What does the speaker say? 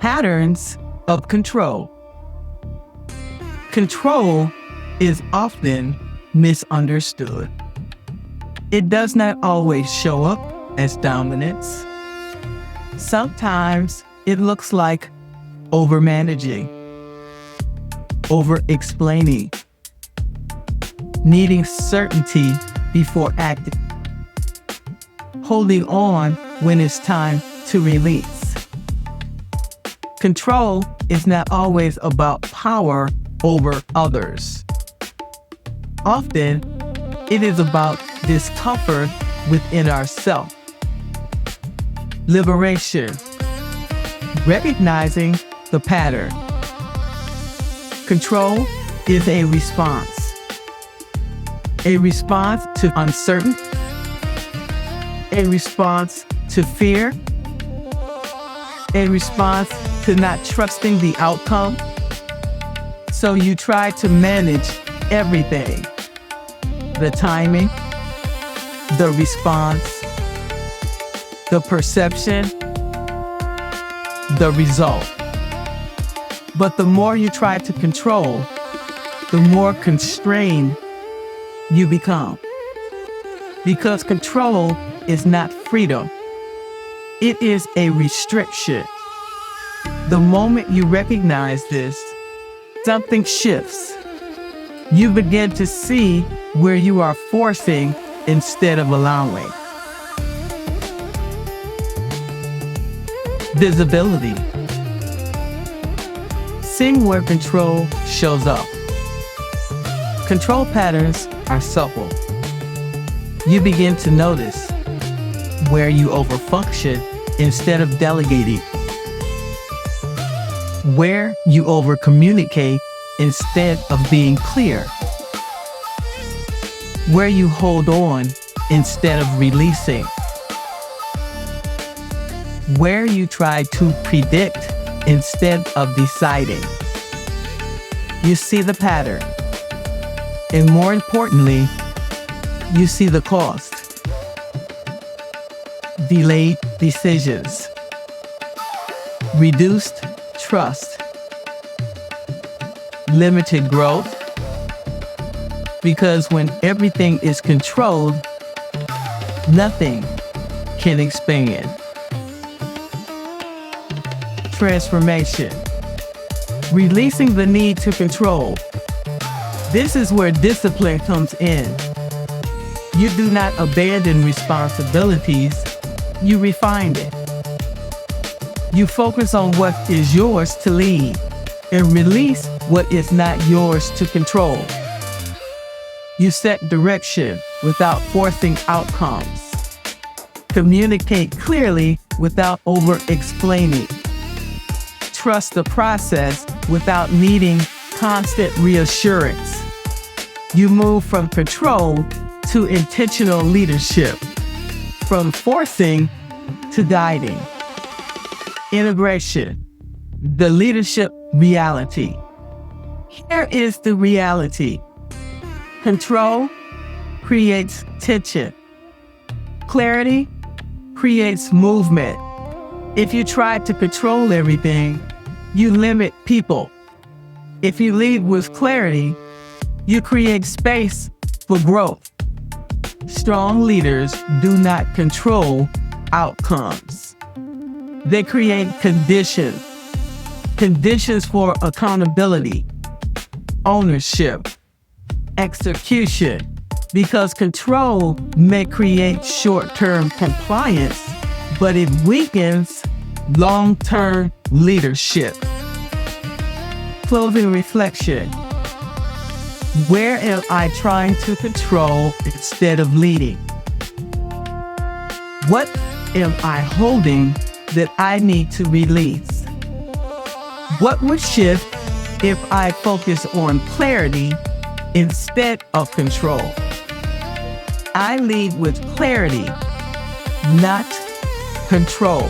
Patterns of control. Control is often misunderstood. It does not always show up as dominance. Sometimes it looks like overmanaging, over-explaining, needing certainty before acting, holding on when it's time to release. Control is not always about power over others. Often, it is about discomfort within ourselves. Liberation. Recognizing the pattern. Control is a response. A response to uncertainty. A response to fear. A response to not trusting the outcome. So you try to manage everything. The timing, the response, the perception, the result. But the more you try to control, the more constrained you become. Because control is not freedom. It is a restriction. The moment you recognize this, something shifts. You begin to see where you are forcing instead of allowing. Visibility. Seeing where control shows up. Control patterns are subtle. You begin to notice where you overfunction instead of delegating, where you overcommunicate instead of being clear, where you hold on instead of releasing, where you try to predict instead of deciding. You see the pattern, and more importantly, you see the cost. Delayed decisions, reduced trust, limited growth, because when everything is controlled, nothing can expand. Transformation. Releasing the need to control. This is where discipline comes in. You do not abandon responsibilities, you refine it. You focus on what is yours to lead and release what is not yours to control. You set direction without forcing outcomes. Communicate clearly without over-explaining. Trust the process without needing constant reassurance. You move from control to intentional leadership, from forcing to guiding. Integration, the leadership reality. Here is the reality. Control creates tension. Clarity creates movement. If you try to control everything, you limit people. If you lead with clarity, you create space for growth. Strong leaders do not control outcomes. They create conditions for accountability, ownership, execution, because control may create short-term compliance, but it weakens long-term leadership. Closing reflection. Where am I trying to control instead of leading? What am I holding that I need to release? What would shift if I focus on clarity instead of control? I lead with clarity, not control.